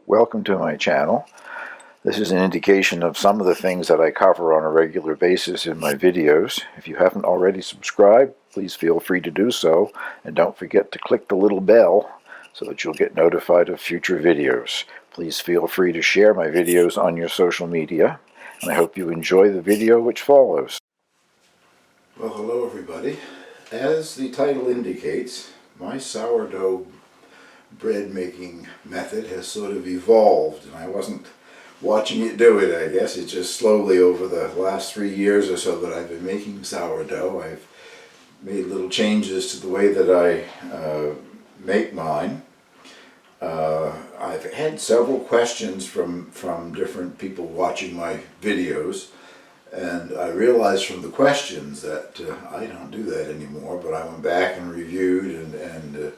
Welcome to my channel. This is an indication of some of the things that I cover on a regular basis in my videos. If you haven't already subscribed, please feel free to do so, and don't forget to click the little bell so that you'll get notified of future videos. Please feel free to share my videos on your social media, and I hope you enjoy the video which follows. Well, hello everybody. As the title indicates, my sourdough bread making method has sort of evolved, and I wasn't watching it do it, I guess. It's just slowly over the last 3 years or so that I've been making sourdough. I've made little changes to the way that I make mine. I've had several questions from different people watching my videos, and I realized from the questions that I don't do that anymore, but I went back and reviewed and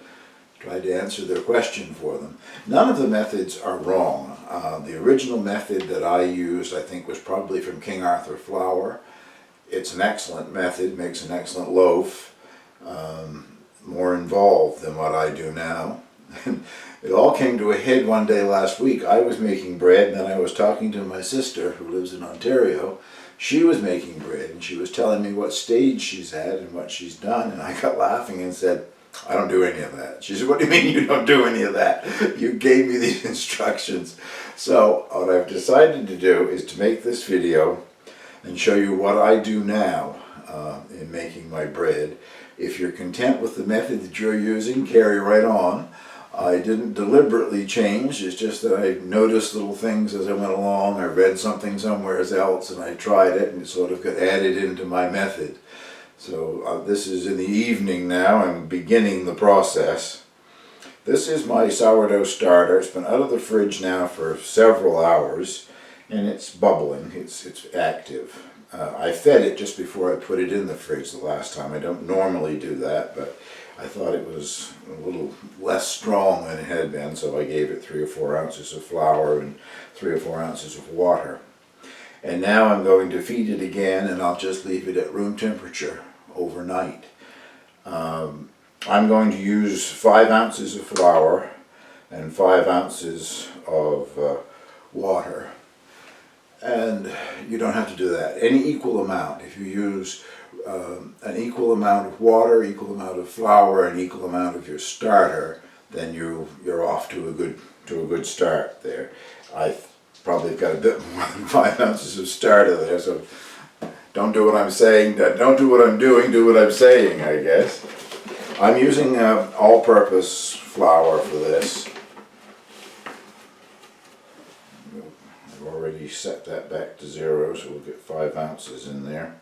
tried to answer their question for them. None of the methods are wrong. The original method that I used, I think, was probably from King Arthur flour. It's an excellent method, makes an excellent loaf, more involved than what I do now. It all came to a head one day last week. I was making bread, and then I was talking to my sister who lives in Ontario. She was making bread, and she was telling me what stage she's at and what she's done, and I got laughing and said, I don't do any of that. She said, what do you mean you don't do any of that? You gave me these instructions. So what I've decided to do is to make this video and show you what I do now in making my bread. If you're content with the method that you're using, carry right on. I didn't deliberately change. It's just that I noticed little things as I went along. I read something somewhere else and I tried it, and it sort of got added into my method. So this is in the evening now. I'm beginning the process. This is my sourdough starter. It's been out of the fridge now for several hours, and it's bubbling. It's active. I fed it just before I put it in the fridge the last time. I don't normally do that, but I thought it was a little less strong than it had been, so I gave it 3 or 4 ounces of flour and 3 or 4 ounces of water. And now I'm going to feed it again, and I'll just leave it at room temperature overnight. I'm going to use 5 ounces of flour and 5 ounces of water. And you don't have to do that. Any equal amount. If you use an equal amount of water, equal amount of flour, and equal amount of your starter, then you're off to a good start there. I probably got a bit more than 5 ounces of starter there, so don't do what I'm saying, don't do what I'm doing, do what I'm saying, I guess. I'm using all-purpose flour for this. I've already set that back to 0, so we'll get 5 ounces in there.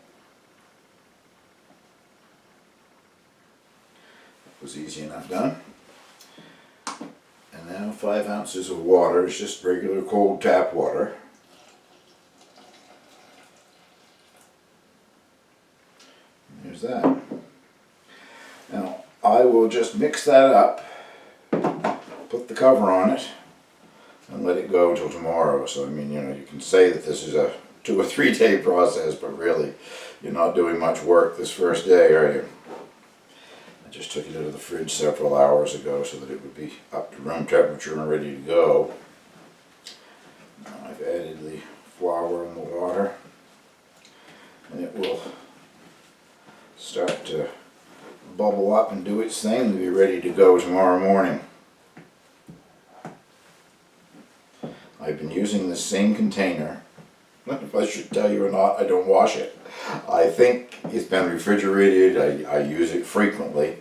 That was easy enough done. And now 5 ounces of water. It's just regular cold tap water. There's that. Now I will just mix that up, put the cover on it, and let it go till tomorrow. So I mean, you can say that this is a 2 or 3 day process, but really you're not doing much work this first day, are you? I just took it out of the fridge several hours ago so that it would be up to room temperature and ready to go. Now I've added the flour and the water, and it will start to bubble up and do its thing to be ready to go tomorrow morning. I've been using the same container. If I should tell you or not, I don't wash it. I think it's been refrigerated. I use it frequently,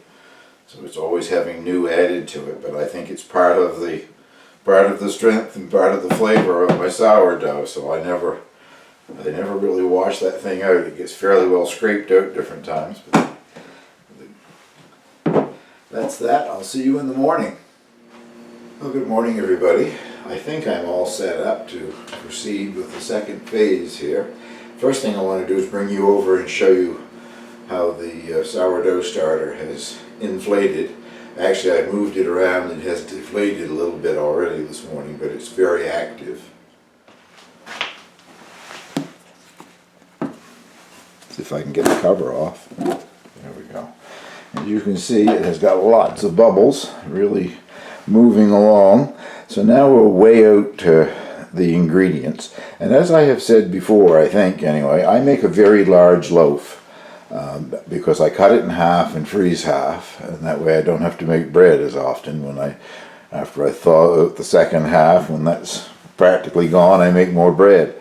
so it's always having new added to it, but I think it's part of the strength and part of the flavor of my sourdough, so I never really wash that thing out. It gets fairly well scraped out different times, but that's that. I'll see you in the morning. Well, good morning everybody. I think I'm all set up to proceed with the second phase here. First thing I want to do is bring you over and show you how the sourdough starter has inflated. Actually, I moved it around and it has deflated a little bit already this morning, but it's very active. See if I can get the cover off. There we go. As you can see, it has got lots of bubbles, really moving along. So now we'll weigh out the ingredients. And as I have said before, I think anyway, I make a very large loaf because I cut it in half and freeze half, and that way I don't have to make bread as often. After I thaw out the second half, when that's practically gone, I make more bread.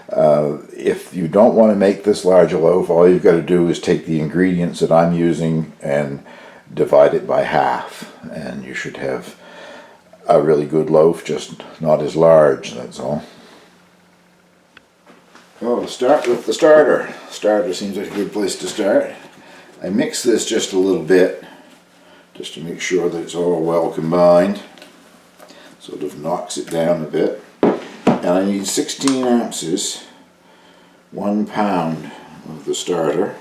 If you don't want to make this large a loaf, all you've got to do is take the ingredients that I'm using and divide it by half, and you should have a really good loaf, just not as large, that's all. Well, we'll start with the starter. Starter seems like a good place to start. I mix this just a little bit, just to make sure that it's all well combined. Sort of knocks it down a bit. And I need 16 ounces, 1 pound of the starter.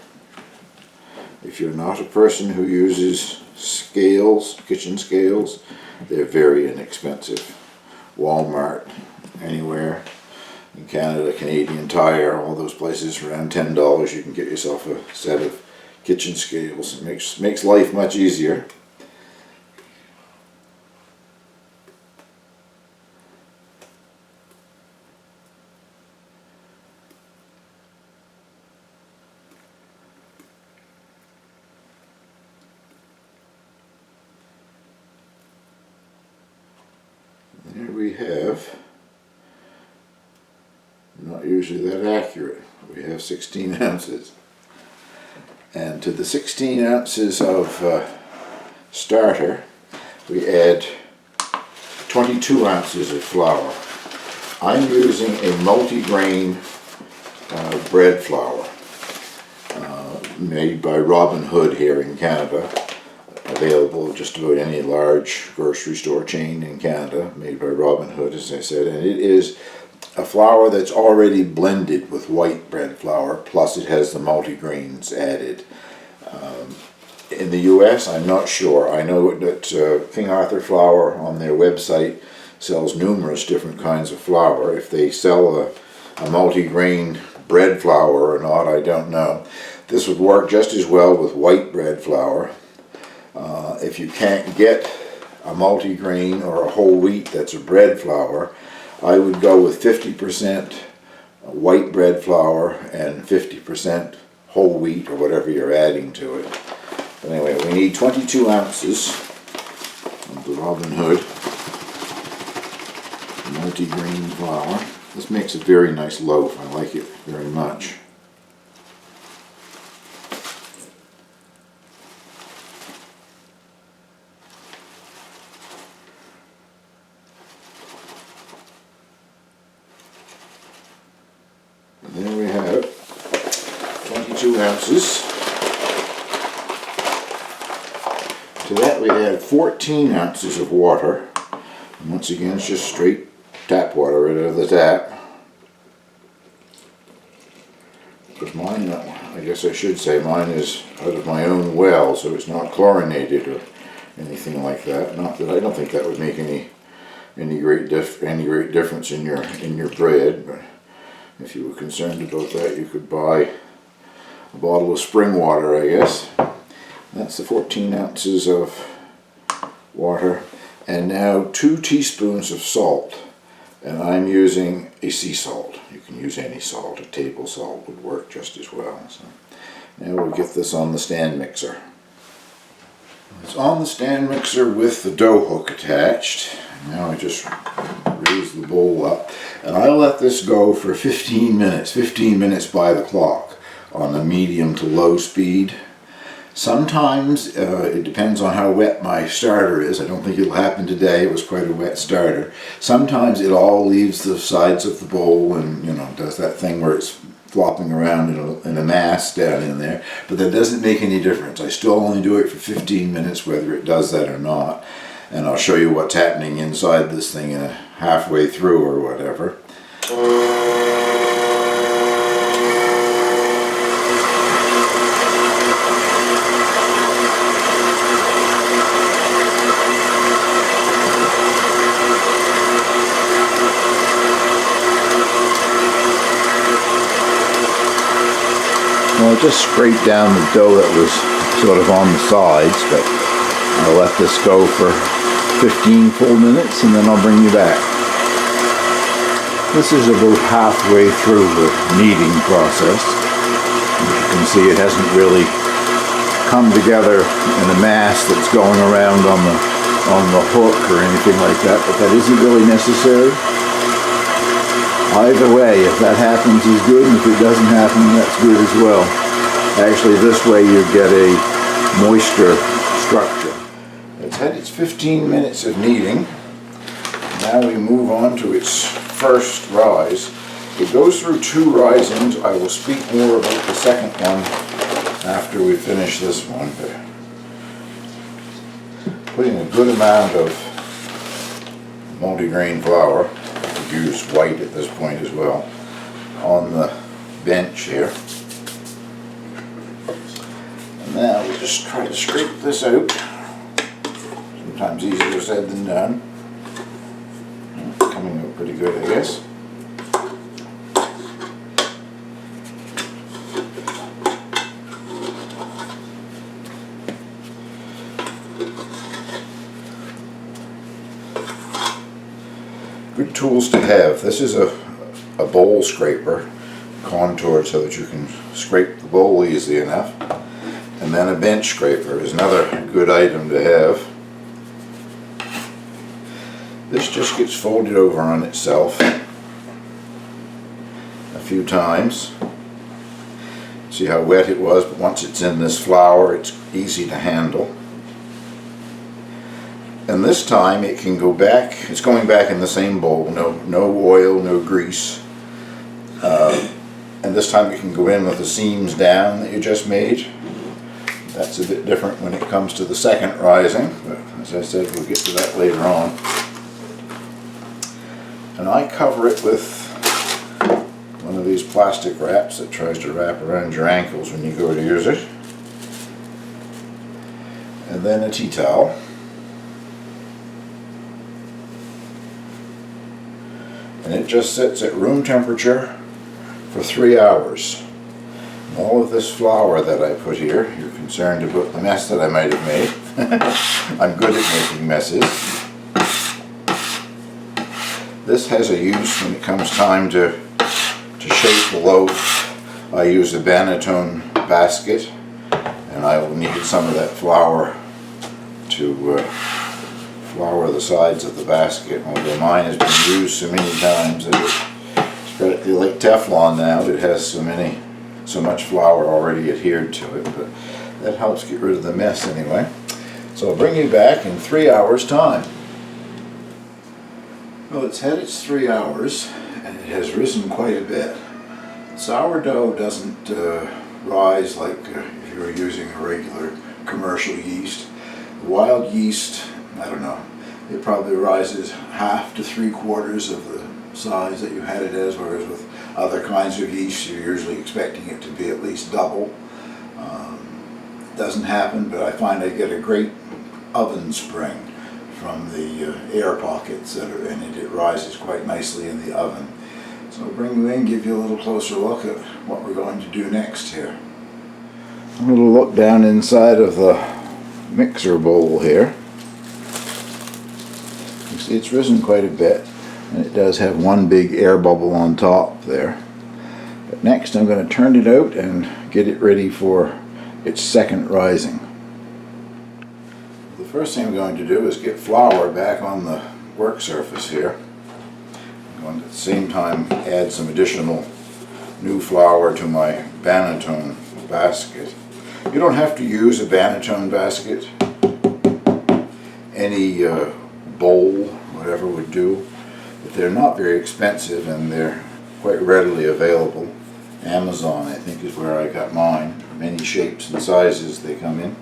If you're not a person who uses scales, kitchen scales, they're very inexpensive. Walmart, anywhere in Canada, Canadian Tire, all those places, around $10 you can get yourself a set of kitchen scales. It makes life much easier. Here we have, not usually that accurate, we have 16 ounces. And to the 16 ounces of starter, we add 22 ounces of flour. I'm using a multi-grain bread flour made by Robin Hood here in Canada. Available at just about any large grocery store chain in Canada, made by Robin Hood, as I said, and it is a flour that's already blended with white bread flour, plus it has the multi-grains added. In the US, I'm not sure. I know that King Arthur Flour on their website sells numerous different kinds of flour. If they sell a multi-grain bread flour or not, I don't know. This would work just as well with white bread flour. If you can't get a multi-grain or a whole wheat that's a bread flour, I would go with 50% white bread flour and 50% whole wheat or whatever you're adding to it. But anyway, we need 22 ounces of the Robin Hood multi-grain flour. This makes a very nice loaf. I like it very much. And there we have 22 ounces. To that we add 14 ounces of water. And once again, it's just straight tap water right out of the tap. Because mine, I guess I should say, mine is out of my own well, so it's not chlorinated or anything like that. Not that I don't think that would make any great difference in your bread, but if you were concerned about that, you could buy a bottle of spring water, I guess. That's the 14 ounces of water. And now 2 teaspoons of salt. And I'm using a sea salt. You can use any salt. A table salt would work just as well. So now we'll get this on the stand mixer. It's on the stand mixer with the dough hook attached. Now I just raise the bowl up. And I let this go for 15 minutes by the clock on a medium to low speed. Sometimes, it depends on how wet my starter is. I don't think it'll happen today. It was quite a wet starter. Sometimes it all leaves the sides of the bowl and, you know, does that thing where it's flopping around in a mass down in there. But that doesn't make any difference. I still only do it for 15 minutes, whether it does that or not. And I'll show you what's happening inside this thing halfway through or whatever. Well, I just scraped down the dough that was sort of on the sides, but I'll let this go for 15 full minutes, and then I'll bring you back. This is about halfway through the kneading process. As you can see, it hasn't really come together in a mass that's going around on the hook or anything like that, but that isn't really necessary. Either way, if that happens is good, and if it doesn't happen, that's good as well. Actually, this way you get a moisture structure. It's had its 15 minutes of kneading. Now we move on to its first rise. It goes through 2 risings. I will speak more about the second one after we finish this one. But putting a good amount of multigrain flour, I could use white at this point as well, on the bench here. And now we'll just try to scrape this out. Sometimes easier said than done. Coming out pretty good, I guess. Good tools to have. This is a bowl scraper, contoured so that you can scrape the bowl easily enough. And then a bench scraper is another good item to have. This just gets folded over on itself a few times. See how wet it was, but once it's in this flour, it's easy to handle. And this time it can go back, it's going back in the same bowl, no oil, no grease. And this time it can go in with the seams down that you just made. That's a bit different when it comes to the second rising, but as I said, we'll get to that later on. And I cover it with one of these plastic wraps that tries to wrap around your ankles when you go to use it. And then a tea towel. And it just sits at room temperature for 3 hours. And all of this flour that I put here, you're concerned about the mess that I might have made. I'm good at making messes. This has a use when it comes time to shape the loaf. I use a banneton basket, and I will need some of that flour to flour the sides of the basket. Although mine has been used so many times that it's practically like Teflon now. It has so much flour already adhered to it, but that helps get rid of the mess anyway. So I'll bring you back in 3 hours time. Well, it's had its 3 hours and it has risen quite a bit. Sourdough doesn't rise like if you were using a regular commercial yeast. Wild yeast, I don't know, it probably rises half to 3/4 of the size that you had it as, whereas with other kinds of yeast you're usually expecting it to be at least double. Doesn't happen, but I find I get a great oven spring from the air pockets that are in it. It rises quite nicely in the oven. So I'll bring you in, give you a little closer look at what we're going to do next here. A little look down inside of the mixer bowl here. You see it's risen quite a bit, and it does have one big air bubble on top there. But next I'm going to turn it out and get it ready for its second rising. The first thing I'm going to do is get flour back on the work surface here. I'm going to at the same time add some additional new flour to my banneton basket. You don't have to use a banneton basket. Any bowl, whatever would do. But they're not very expensive and they're quite readily available. Amazon, I think, is where I got mine. Many shapes and sizes they come in.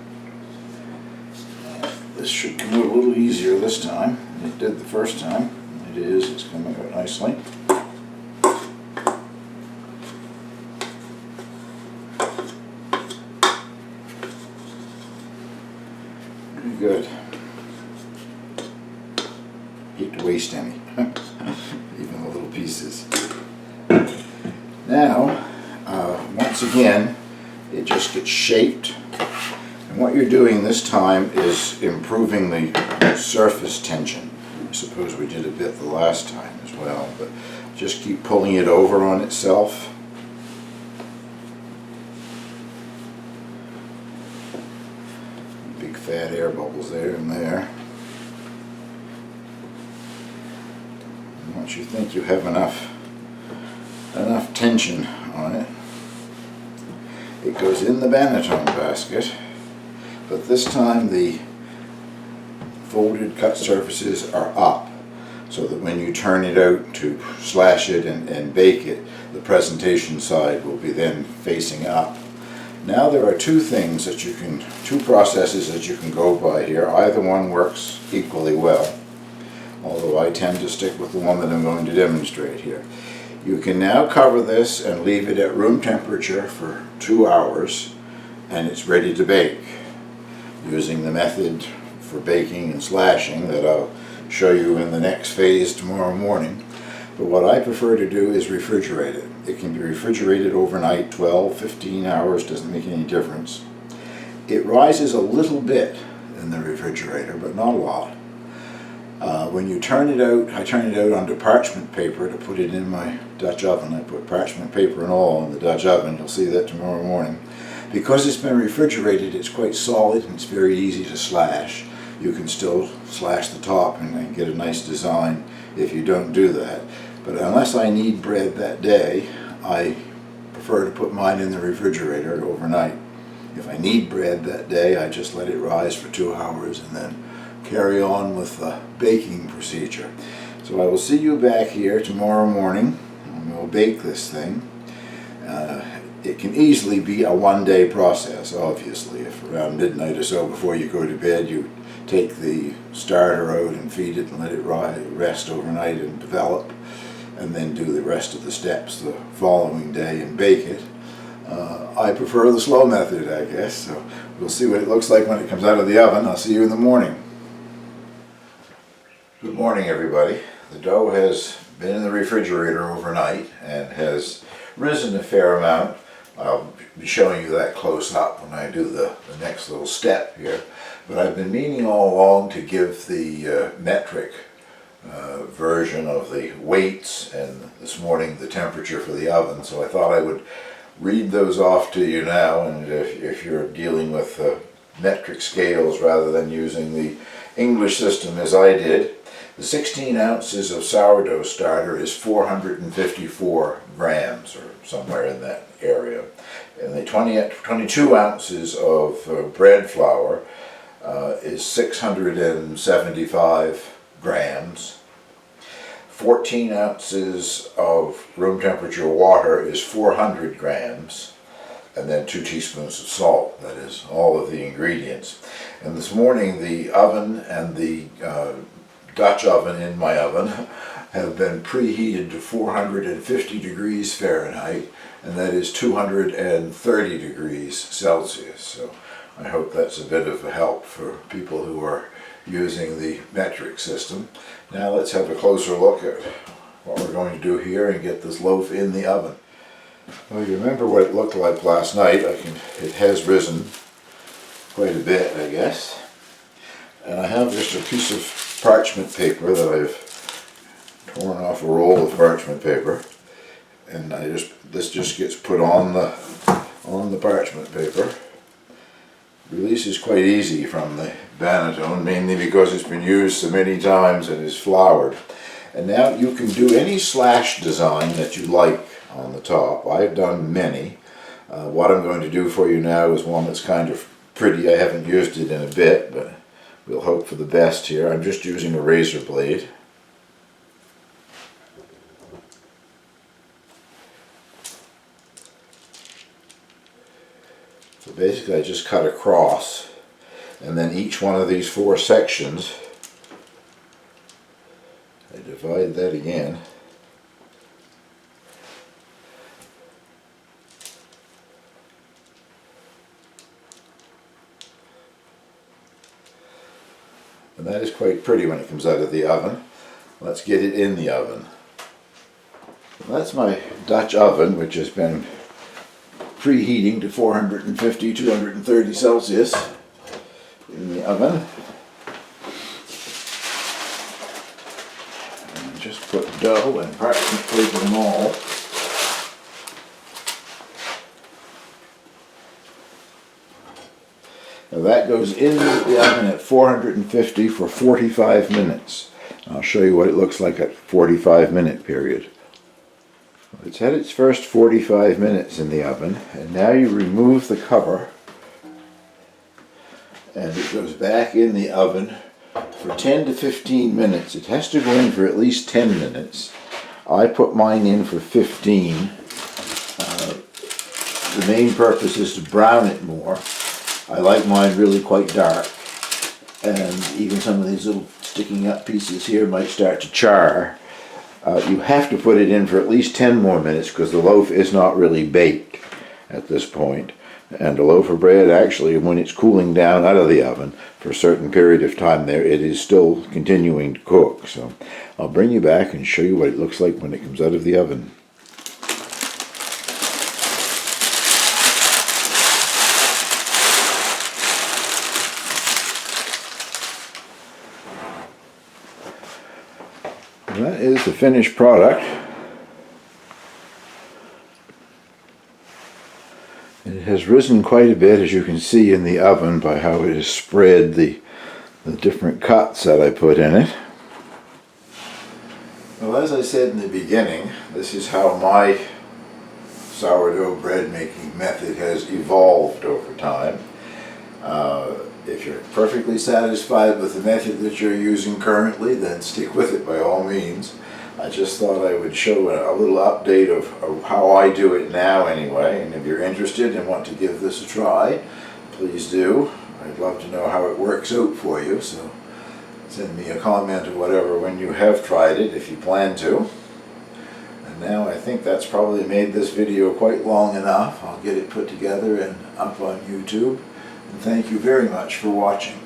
This should come out a little easier this time than it did the first time. It is, it's coming out nicely. Pretty good. Hate to waste any, even the little pieces. Now, once again, it just gets shaped. And And what you're doing this time is improving the surface tension. I suppose we did a bit the last time as well, but just keep pulling it over on itself. Big fat air bubbles there and there. And once you think you have enough tension on it, it goes in the banneton basket, but this time the folded cut surfaces are up, so that when you turn it out to slash it and bake it, the presentation side will be then facing up. Now there are two processes that you can go by here. Either one works equally well, although I tend to stick with the one that I'm going to demonstrate here. You can now cover this and leave it at room temperature for 2 hours, and it's ready to bake using the method for baking and slashing that I'll show you in the next phase tomorrow morning. But what I prefer to do is refrigerate it. It can be refrigerated overnight, 12, 15 hours, doesn't make any difference. It rises a little bit in the refrigerator, but not a lot. When you turn it out, I turn it out onto parchment paper to put it in my Dutch oven. I put parchment paper and all in the Dutch oven. You'll see that tomorrow morning. Because it's been refrigerated, it's quite solid and it's very easy to slash. You can still slash the top and get a nice design if you don't do that. But unless I need bread that day, I prefer to put mine in the refrigerator overnight. If I need bread that day, I just let it rise for 2 hours and then carry on with the baking procedure. So I will see you back here tomorrow morning and we'll bake this thing. It can easily be a one-day process, obviously. If around midnight or so before you go to bed you take the starter out and feed it and let it rest overnight and develop, and then do the rest of the steps the following day and bake it. I prefer the slow method, I guess, so we'll see what it looks like when it comes out of the oven. I'll see you in the morning. Good morning, everybody. The dough has been in the refrigerator overnight and has risen a fair amount. I'll be showing you that close up when I do the next little step here. But I've been meaning all along to give the metric version of the weights and this morning the temperature for the oven, so I thought I would read those off to you now. And if you're dealing with metric scales rather than using the English system as I did, the 16 ounces of sourdough starter is 454 grams, or somewhere in that area. And the 22 ounces of bread flour is 675 grams. 14 ounces of room temperature water is 400 grams. And then 2 teaspoons of salt. That is all of the ingredients. And this morning the oven and the Dutch oven in my oven have been preheated to 450 degrees Fahrenheit, and that is 230 degrees Celsius. So I hope that's a bit of a help for people who are using the metric system. Now let's have a closer look at what we're going to do here and get this loaf in the oven. Well, you remember what it looked like last night. It has risen quite a bit, I guess. And I have just a piece of parchment paper that I've torn off a roll of parchment paper, and this just gets put on the parchment paper. Release is quite easy from the banneton, mainly because it's been used so many times and is floured. And now you can do any slash design that you like on the top. I've done many. What I'm going to do for you now is one that's kind of pretty. I haven't used it in a bit, but we'll hope for the best here. I'm just using a razor blade. So basically I just cut across, and then each one of these 4 sections, I divide that again. And that is quite pretty when it comes out of the oven. Let's get it in the oven. That's my Dutch oven, which has been preheating to 450, 230 Celsius. in the oven. And just put dough and parchment paper them all. Now that goes in the oven at 450 for 45 minutes. I'll show you what it looks like at 45-minute period. It's had its first 45 minutes in the oven, and now you remove the cover and it goes back in the oven for 10 to 15 minutes. It has to go in for at least 10 minutes. I put mine in for 15. The main purpose is to brown it more. I like mine really quite dark, and even some of these little sticking up pieces here might start to char. You have to put it in for at least 10 more minutes because the loaf is not really baked at this point. And a loaf of bread, actually, when it's cooling down out of the oven for a certain period of time there, it is still continuing to cook. So I'll bring you back and show you what it looks like when it comes out of the oven. And that is the finished product. It has risen quite a bit, as you can see in the oven, by how it has spread the different cuts that I put in it. Well, as I said in the beginning, this is how my sourdough bread making method has evolved over time. If you're perfectly satisfied with the method that you're using currently, then stick with it by all means. I just thought I would show a little update of how I do it now anyway, and if you're interested and want to give this a try, please do. I'd love to know how it works out for you, so send me a comment or whatever when you have tried it, if you plan to. And now I think that's probably made this video quite long enough. I'll get it put together and up on YouTube. And thank you very much for watching.